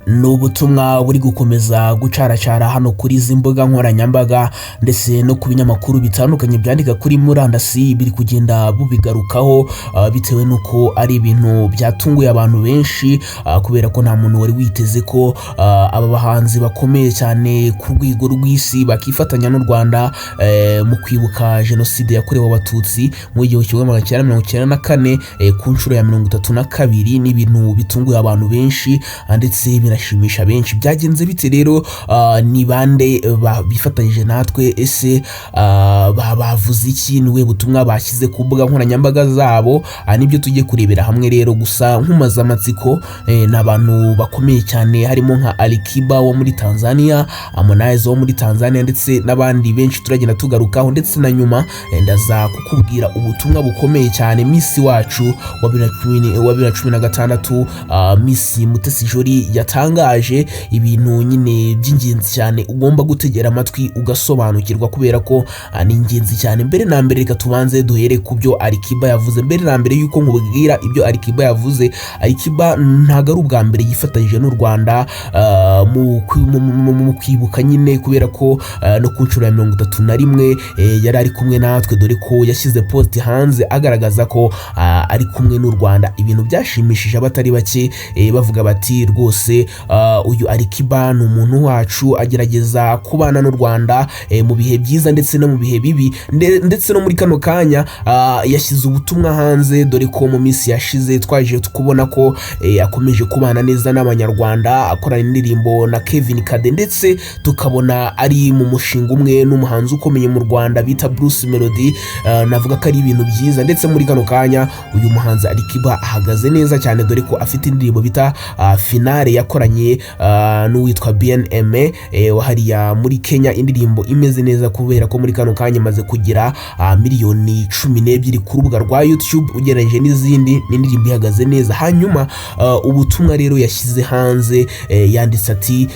n'ubutumwa buri gukomeza gucaracara hano kuri izi mbuga nkoranyambaga ndetse no ku binyamakuru bitandukanye byandika kuri murandasi biri kugenda bubigarukaho bitewe nuko ari ibintu byatunguye abantu benshi kubera ko nta muntu wari witeze ko aba bahanzi bakomeye cyane ku rwego rw'isi bakifatanya n'u Rwanda mu kwibuka Jenoside yakorewe Abatutsi mu 1994 ku nshuro ya 32 n'ibintu bitunguye abantu benshi ndetse birashimisha benshi. Byagenze bite rero? Ni bande bifatanyije natwe? Ese bavuze iki? Niwe butumwa bashyize ku mbuga nkoranyambaga zabo? Nibyo tujye kurebera hamwe rero. Gusa nk'umazamatsiko n'abantu bakomeye cyane harimo nka Alikiba wo muri Tanzania, Harmonize wo muri Tanzania ndetse n'abandi benshi turagenda tugarukaho, ndetse na nyuma ndaza kukubwira ubutumwa bukomeye cyane Miss wacu wa 2016 Miss Mutesi Jolly yatangaje ibintu nyine by'ingenzi cyane ugomba gutegera amatwi ugasobanukirwa kubera ko ni ingenzi cyane. Mbere na mbere reka tubanze duhere ku byo Alikiba yavuze. Mbere na mbere yuko nkubwira ibyo Alikiba yavuze, Alikiba ntago ari ubwa mbere yifatanyije n'u Rwanda mu kwibuka nyine, kubera ko no ku nshuro ya 31 yari ari kumwe natwe, dore ko yashyize post hanze agaragaza ko ari kumwe n'u Rwanda. Ibintu byashimishije abatari bake bavuga bati rwose uyu Alikiba ni umuntu wacu, agerageza kubana n'u Rwanda mu bihe byiza ndetse no mu bihe bibi, ndetse no muri kano kanya yashyize ubutumwa hanze, dore ko mu minsi yashize twaje tukubona ko akomeje kubana neza n'abanyarwanda, akorana indirimbo na Kevin Kade, ndetse tukabona ari mu mushinga umwe n'umuhanzi ukomeye mu Rwanda bita Bruce Melody. Navuga ko ari ibintu byiza, ndetse muri kano kanya uyu muhanzi Alikiba ahagaze neza cyane, dore ko afite indirimbo bita finale yakoranye n'uwitwa BNM hariya muri Kenya, indirimbo imeze neza kubera ko muri kano kanya maze kugira miliyoni 12 ku rubuga rwa YouTube ugereranyije n'izindi. N'indirimbo ihagaze neza. Hanyuma ubutumwa rero yashyize hanze yanditse ati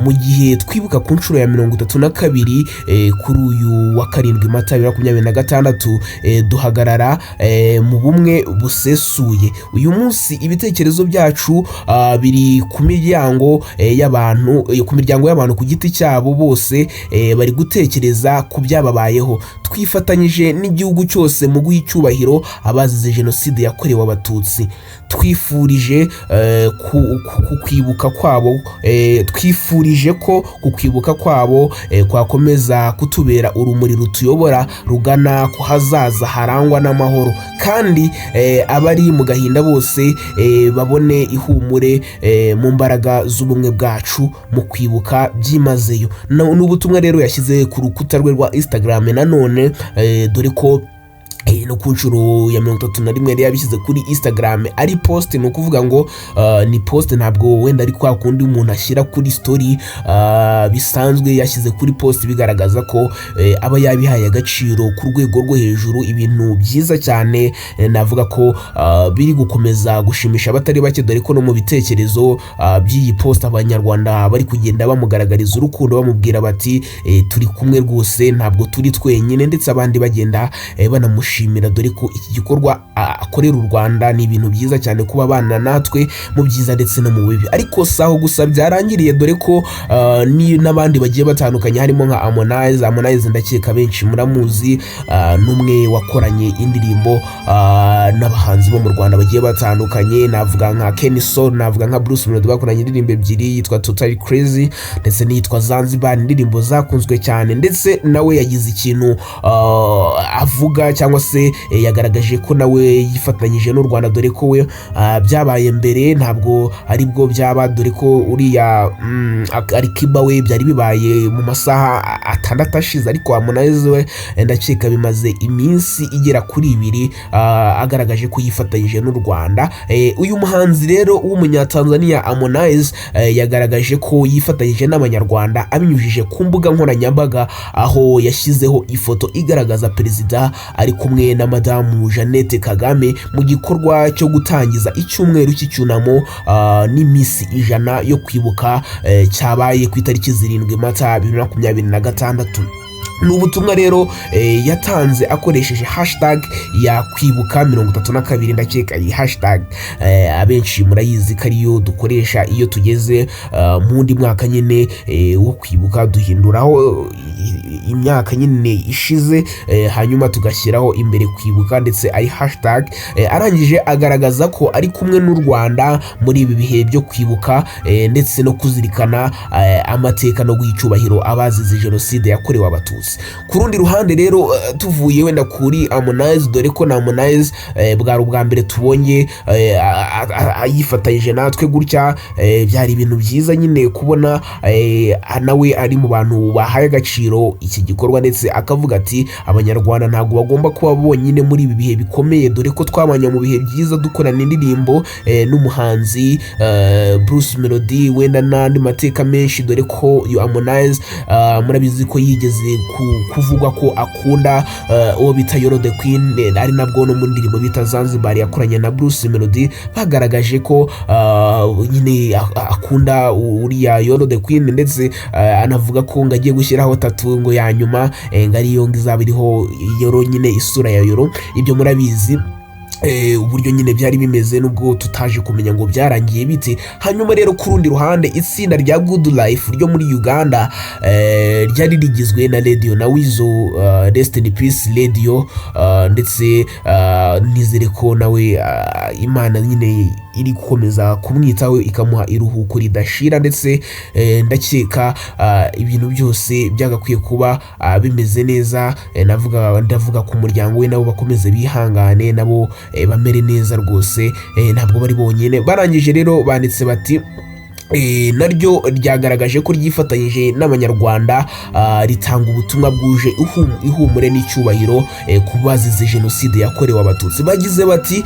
mu gihe twibuka ku nshuro ya 32 kuri uyu wa 7 Mata 2026 duhagarara mu bumwe busesuye. Uyu munsi ibitekerezo byacu biri ku miryango y'abantu, ku miryango y'abantu ku giti cyabo, bose bari gutekereza ku byababayeho. Twifatanyije n'igihugu cyose mu guha icyubahiro abazize Jenoside yakorewe Abatutsi. Twifurije kwibuka kwabo, twifurije ko kwibuka kwabo kwakomeza kutubera urumuri rutuyobora rugana ku hazaza harangwa n'amahoro, kandi abari mu gahinda bose babone ihumure mu mbaraga z'ubumwe bwacu mu kwibuka byimazeyo. N'ubutumwa rero yashyize ku rukuta rwe rwa Instagram nanone, dore ko no ku nshuro ya 31 yari yabishyize kuri Instagram ari post. Ni ukuvuga ngo ni post, ntabwo wenda ari kwa kundi umuntu ashyira kuri story bisanzwe. Yashyize kuri post bigaragaza ko aba yabihaye agaciro ku rwego rwo hejuru. Ibintu byiza cyane, navuga ko biri gukomeza gushimisha abatari bake, dore ko no mu bitekerezo by'iyi post abanyarwanda bari kugenda bamugaragariza urukundo, bamubwira bati turi kumwe rwose, ntabwo turi twenyine, ndetse abandi bagenda banamushimira, dore ko iki gikorwa akorera u Rwanda ni ibintu byiza cyane kuba abana natwe mu byiza ndetse no mu bibi. Ariko saho gusa byarangiriye, dore ko ni n'abandi bagiye batandukanye harimo nka Harmonize ndakeka benshi muramuzi, n'umwe wakoranye indirimbo n'abahanzi bo mu Rwanda bagiye batandukanye. Navuga nka Kenison, navuga nka Bruce Melody bakoranye indirimbo ebyiri, yitwa Totally Crazy ndetse n'iyitwa Zanzibar, indirimbo zakunzwe cyane. Ndetse nawe yagize ikintu avuga cyangwa se yagaragaje ko nawe yifatanyije n'u Rwanda, dore ko we byabaye mbere, ntabwo ari bwo byaba, dore ko uriya Alikiba we byari bibaye mu masaha 6 ashize, ariko Harmonize we ndakeka bimaze iminsi igera kuri 2 agaragaje ko yifatanyije n'u Rwanda. Uyu muhanzi rero w'umunyatanzania Harmonize yagaragaje ko yifatanyije n'abanyarwanda abinyujije ku mbuga nkoranyambaga, aho yashyizeho ifoto igaragaza perezida ari kumwe na Madamu Jeannette Kagame mu gikorwa cyo gutangiza icyumweru cy'icyunamo n'iminsi 100 yo kwibuka cyabaye ku itariki 7 Mata 2026. ni ubutumwa rero yatanze akoresheje hashtag ya kwibuka 32, ndakeka iyi hashtag abenshi murayizi ko ariyo dukoresha iyo tugeze mu wundi mwaka nyine wo kwibuka, duhinduraho imyaka nyine ishize hanyuma tugashyiraho imbere kwibuka ndetse ari hashtag. Arangije agaragaza ko ari kumwe n'u Rwanda muri ibi bihe byo kwibuka ndetse no kuzirikana amateka no guhicubahiro abazize Jenoside yakorewe Abatutsi. Ku rundi ruhande rero tuvuye wenda kuri Harmonize, dore ko na Harmonize bwari ubwa mbere tubonye yifatanyije natwe gutya, byari ibintu byiza nyine kubona nawe ari mu bantu bahaye agaciro iki gikorwa ndetse akavuga ati abanyarwanda ntabwo bagomba kuba bonyine muri ibi bihe bikomeye, dore ko twabanye mu bihe byiza dukorana indirimbo n'umuhanzi Bruce Melody wenda n'andi mateka menshi, dore ko Harmonize murabizi ko yigeze kuvugwa ko akunda uwo bita Yolo the Queen, ari nabwo no mu ndirimbo bita Zanzibar yakoranye na Bruce Melody bagaragaje ko nyine akunda uriya Yolo the Queen, ndetse anavuga ko ngagiye gushyiraho tatu ngo ya nyuma ngariyo ngizaba iriho Yolo nyine isura ya Yolo. Ibyo murabizi uburyo nyine byari bimeze nubwo tutaje kumenya ngo byarangiye bite. Hanyuma rero ku rundi ruhande itsinda rya Good Life ryo muri Uganda ryari rigizwe na Radio na Wizo, Rest in Peace Radio, ndetse nizere ko nawe Imana nyine iri gukomeza kumwitaho ikamuha iruhuko ridashira, ndetse ndakeka ibintu byose byagakwiye kuba bimeze neza. Ndavuga ku muryango we nabo bakomeze bihangane, nabo bamere neza rwose, ntabwo bari bonyine. Barangije rero banditse bati naryo ryagaragaje ko ryifatanyije n'abanyarwanda ritanga ubutumwa bwuje ihumure n'icyubahiro ku bazize Jenoside yakorewe Abatutsi. Bagize bati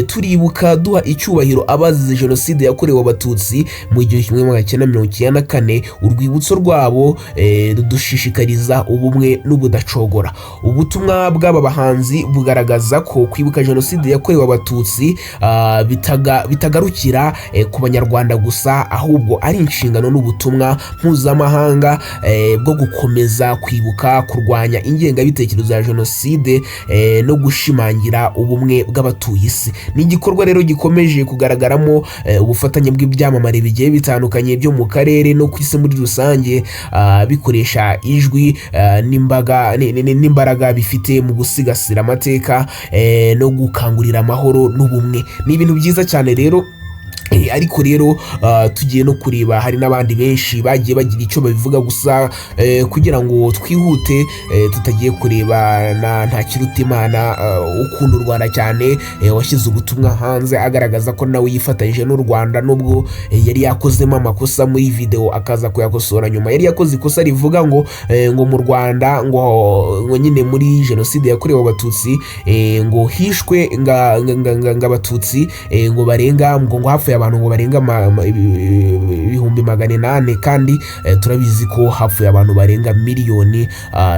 turibuka duha icyubahiro abazize Jenoside yakorewe Abatutsi mu 1994, urwibutso rwabo rudushishikariza ubumwe n'ubudacogora. Ubutumwa bw'aba bahanzi bugaragaza ko kwibuka Jenoside yakorewe Abatutsi bitagarukira ku banyarwanda gusa, ahubwo ari inshingano n'ubutumwa mpuzamahanga bwo gukomeza kwibuka, kurwanya ingengabitekerezo ya Jenoside no gushimangira ubumwe bw'abatuye isi. Ni igikorwa rero gikomeje kugaragaramo ubufatanye bw'ibyamamare bigiye bitandukanye byo mu karere no ku isi muri rusange, bikoresha ijwi n'imbaraga bifite mu gusigasira amateka no gukangurira amahoro n'ubumwe. Ni ibintu byiza cyane rero. Ariko rero tugiye no kureba hari n'abandi benshi bagiye bagira icyo babivuga, gusa kugira ngo twihute tutagiye kureba nta kiruta Imana ukunda u Rwanda cyane washyize ubutumwa hanze agaragaza ko nawe yifatanyije n'u Rwanda, nubwo yari yakozemo amakosa muri video akaza kuyakosora nyuma. Yari yakoze ikosa rivuga ngo mu Rwanda ngo nyine muri Jenoside yakorewe Abatutsi ngo hishwe ng'Abatutsi ngo barenga ngo hapfuye abantu ngo barenga 800,000, kandi turabizi ko hapfuye abantu barenga miliyoni.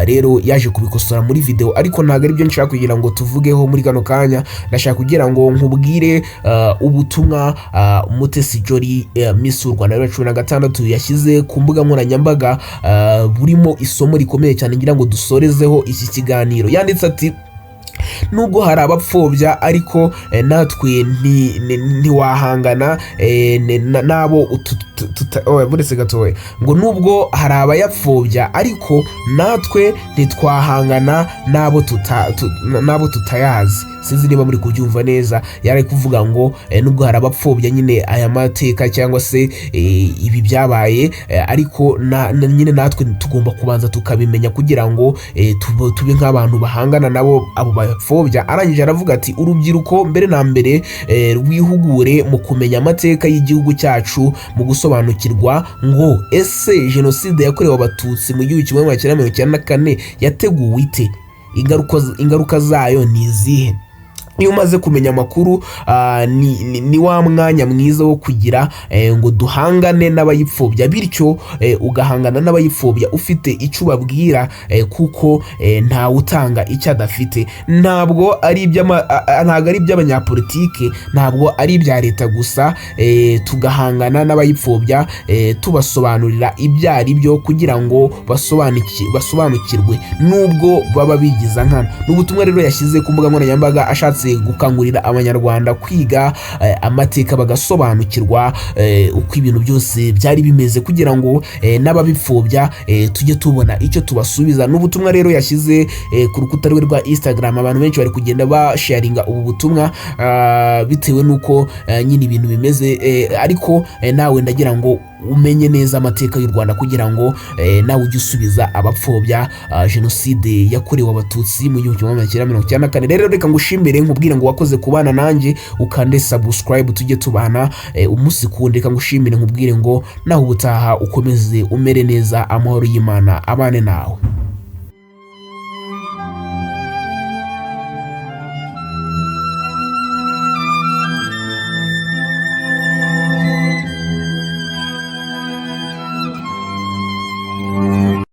Rero yaje kubikosora muri video, ariko ntago ari byo nshaka kugira ngo tuvugeho muri kano kanya. Ndashaka kugira ngo nkubwire ubutumwa Mutesi Jolly Miss Rwanda 2016 yashyize ku mbuga nkoranyambaga burimo isomo rikomeye cyane ngira ngo dusorezeho iki kiganiro. Yanditse ati nubwo hari abapfobya ariko natwe ntiwahangana nabo buretse gatoya ngo nubwo hari abayapfobya ariko natwe ntitwahangana nabo tutayazi. Sinzi niba muri kubyumva neza. Yari kuvuga ngo nubwo hari abapfobya nyine aya mateka cyangwa se ibi byabaye, ariko nyine natwe tugomba kubanza tukabimenya kugira ngo tube nk'abantu bahangana nabo abo bapfobya. Arangije aravuga ati urubyiruko mbere na mbere rwihugure mu kumenya amateka y'igihugu cyacu, mu gusobanukirwa ngo ese Jenoside yakorewe Abatutsi mu 1994 yateguwe ite, ingaruka zayo ni izihe. iyo umaze kumenya amakuru ni wa mwanya mwiza wo kugira ngo duhangane n'abayipfobya, bityo ugahangana n'abayipfobya ufite icyo ubabwira, kuko ntawe utanga icyo adafite. Ntabwo ari iby'abanyapolitike, ntabwo ari ibya leta gusa, tugahangana n'abayipfobya tubasobanurira ibyo ari byo kugira ngo basobanukirwe nubwo baba bigiza nkana. N'ubutumwa rero yashyize ku mbuga nkoranyambaga ashatse gukangurira abanyarwanda kwiga amateka bagasobanukirwa uko ibintu byose byari bimeze, kugira ngo n'ababipfobya tujye tubona icyo tubasubiza. N'ubutumwa rero yashyize ku rukuta rwe rwa Instagram, abantu benshi bari kugenda basharinga ubu butumwa bitewe nuko nyine ibintu bimeze, ariko nawe ndagira ngo umenye neza amateka y'u Rwanda kugira ngo nawe ujye usubiza abapfobya Jenoside yakorewe Abatutsi mu 1994. Rero reka ngushimire nkubwire ngo wakoze kubana nanjye, ukande subscribe tujye tubana umunsi kundi. Reka ngushimire nkubwire ngo naho ubutaha ukomeze umere neza, amahoro y'Imana abane nawe.